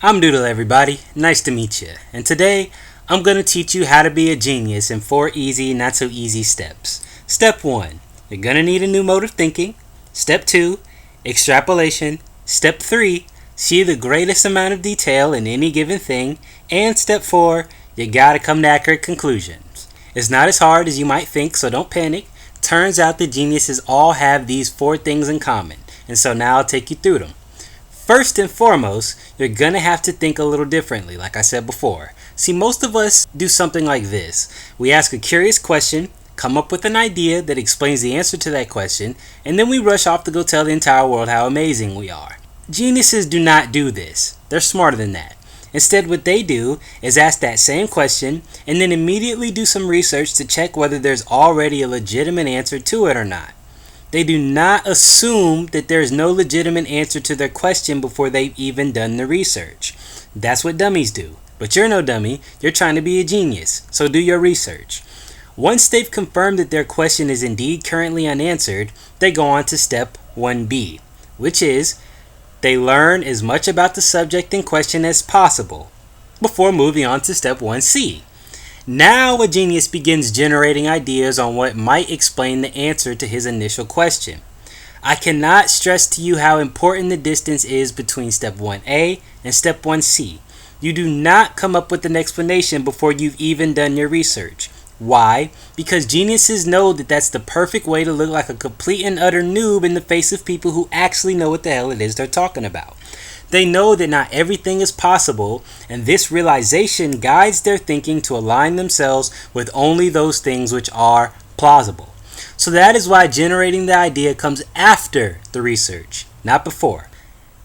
I'm Doodelay, everybody. Nice to meet you. And today, I'm going to teach you how to be a genius in 4 easy, not so easy steps. Step 1, you're going to need a new mode of thinking. Step 2, extrapolation. Step 3, see the greatest amount of detail in any given thing. And step 4, you got to come to accurate conclusions. It's not as hard as you might think, so don't panic. Turns out that geniuses all have these 4 things in common. And so now I'll take you through them. First and foremost, you're going to have to think a little differently, like I said before. See, most of us do something like this. We ask a curious question, come up with an idea that explains the answer to that question, and then we rush off to go tell the entire world how amazing we are. Geniuses do not do this. They're smarter than that. Instead, what they do is ask that same question and then immediately do some research to check whether there's already a legitimate answer to it or not. They do not assume that there is no legitimate answer to their question before they've even done the research. That's what dummies do. But you're no dummy. You're trying to be a genius. So do your research. Once they've confirmed that their question is indeed currently unanswered, they go on to step 1B, which is they learn as much about the subject in question as possible before moving on to step 1C. Now a genius begins generating ideas on what might explain the answer to his initial question. I cannot stress to you how important the distance is between step 1A and step 1C. You do not come up with an explanation before you've even done your research. Why? Because geniuses know that that's the perfect way to look like a complete and utter noob in the face of people who actually know what the hell it is they're talking about. They know that not everything is possible, and this realization guides their thinking to align themselves with only those things which are plausible. So that is why generating the idea comes after the research, not before.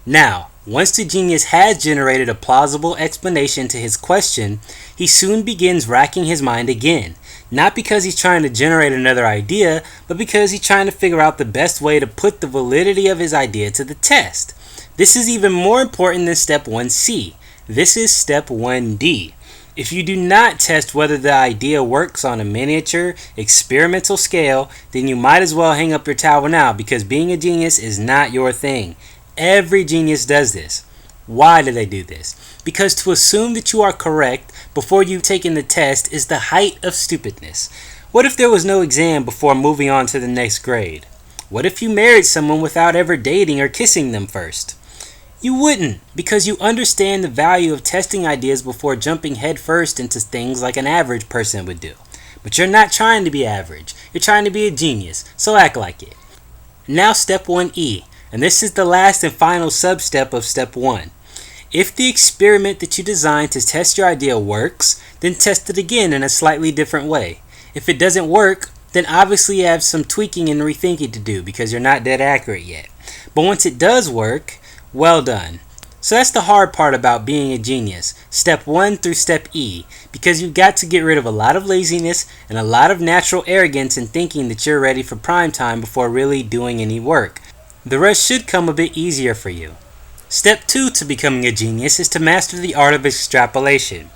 Now, once the genius has generated a plausible explanation to his question, he soon begins racking his mind again. Not because he's trying to generate another idea, but because he's trying to figure out the best way to put the validity of his idea to the test. This is even more important than step 1C. This is step 1D. If you do not test whether the idea works on a miniature, experimental scale, then you might as well hang up your towel now because being a genius is not your thing. Every genius does this. Why do they do this? Because to assume that you are correct before you've taken the test is the height of stupidness. What if there was no exam before moving on to the next grade? What if you married someone without ever dating or kissing them first? You wouldn't, because you understand the value of testing ideas before jumping headfirst into things like an average person would do. But you're not trying to be average. You're trying to be a genius, so act like it. Now step 1E, and this is the last and final sub-step of step 1. If the experiment that you designed to test your idea works, then test it again in a slightly different way. If it doesn't work, then obviously you have some tweaking and rethinking to do because you're not dead accurate yet. But once it does work, well done. So that's the hard part about being a genius, step 1 through step E, because you've got to get rid of a lot of laziness and a lot of natural arrogance in thinking that you're ready for prime time before really doing any work. The rest should come a bit easier for you. Step 2 to becoming a genius is to master the art of extrapolation.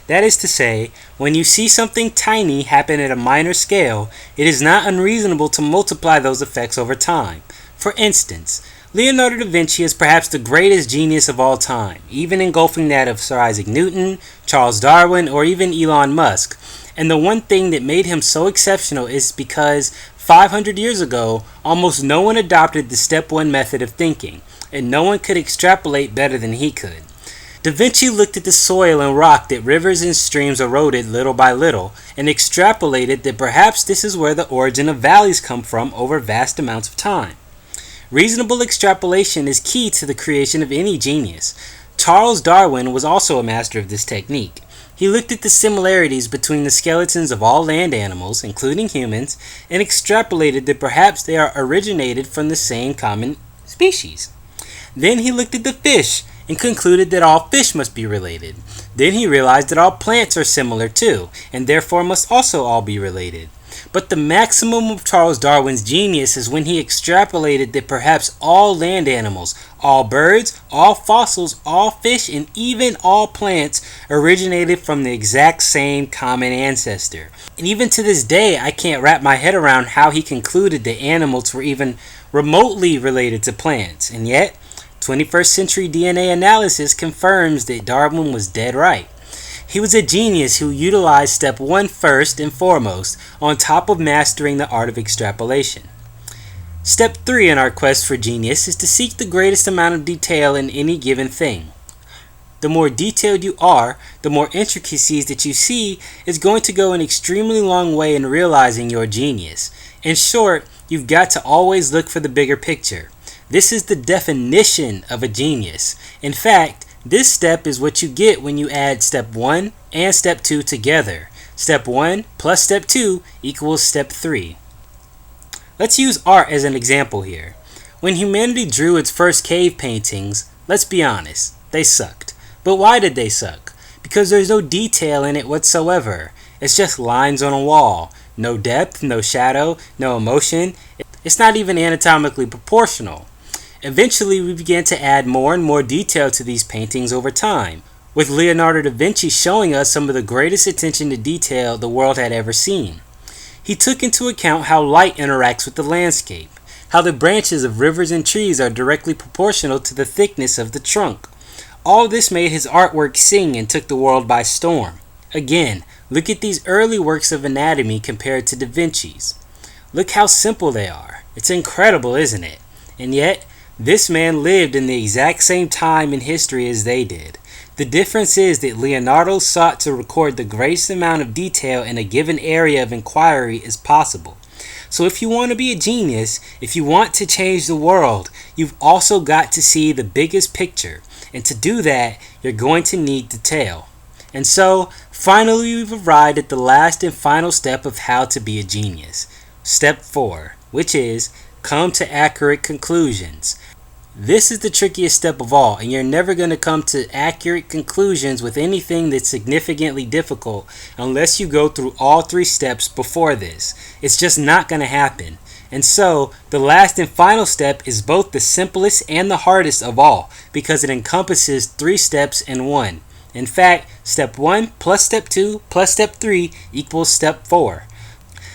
That is to say, when you see something tiny happen at a minor scale, it is not unreasonable to multiply those effects over time. For instance, Leonardo da Vinci is perhaps the greatest genius of all time, even engulfing that of Sir Isaac Newton, Charles Darwin, or even Elon Musk. And the one thing that made him so exceptional is because 500 years ago, almost no one adopted the step 1 method of thinking, and no one could extrapolate better than he could. Da Vinci looked at the soil and rock that rivers and streams eroded little by little, and extrapolated that perhaps this is where the origin of valleys come from over vast amounts of time. Reasonable extrapolation is key to the creation of any genius. Charles Darwin was also a master of this technique. He looked at the similarities between the skeletons of all land animals, including humans, and extrapolated that perhaps they are originated from the same common species. Then he looked at the fish and concluded that all fish must be related. Then he realized that all plants are similar too, and therefore must also all be related. But the maximum of Charles Darwin's genius is when he extrapolated that perhaps all land animals, all birds, all fossils, all fish, and even all plants originated from the exact same common ancestor. And even to this day, I can't wrap my head around how he concluded that animals were even remotely related to plants. And yet, 21st century DNA analysis confirms that Darwin was dead right. He was a genius who utilized step 1 first and foremost, on top of mastering the art of extrapolation. Step 3 in our quest for genius is to seek the greatest amount of detail in any given thing. The more detailed you are, the more intricacies that you see is going to go an extremely long way in realizing your genius. In short, you've got to always look for the bigger picture. This is the definition of a genius. In fact, this step is what you get when you add step 1 and step 2 together. Step 1 plus step 2 equals step 3. Let's use art as an example here. When humanity drew its first cave paintings, let's be honest, they sucked. But why did they suck? Because there's no detail in it whatsoever. It's just lines on a wall. No depth, no shadow, no emotion. It's not even anatomically proportional. Eventually, we began to add more and more detail to these paintings over time, with Leonardo da Vinci showing us some of the greatest attention to detail the world had ever seen. He took into account how light interacts with the landscape, how the branches of rivers and trees are directly proportional to the thickness of the trunk. All this made his artwork sing and took the world by storm. Again, look at these early works of anatomy compared to Da Vinci's. Look how simple they are. It's incredible, isn't it? And yet, this man lived in the exact same time in history as they did. The difference is that Leonardo sought to record the greatest amount of detail in a given area of inquiry as possible. So if you want to be a genius, if you want to change the world, you've also got to see the biggest picture. And to do that, you're going to need detail. And so, finally we've arrived at the last and final step of how to be a genius. Step 4, which is come to accurate conclusions. This is the trickiest step of all, and you're never going to come to accurate conclusions with anything that's significantly difficult unless you go through all 3 steps before this. It's just not going to happen. And so, the last and final step is both the simplest and the hardest of all, because it encompasses 3 steps in one. In fact, step 1 plus step 2 plus step 3 equals step 4.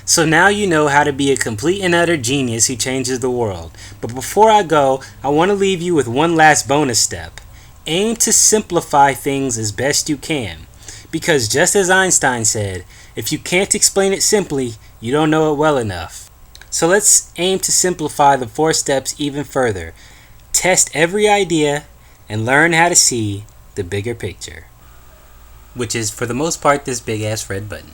So now you know how to be a complete and utter genius who changes the world. But before I go, I want to leave you with one last bonus step. Aim to simplify things as best you can. Because just as Einstein said, if you can't explain it simply, you don't know it well enough. So let's aim to simplify the 4 steps even further. Test every idea and learn how to see the bigger picture. Which is, for the most part, this big ass red button.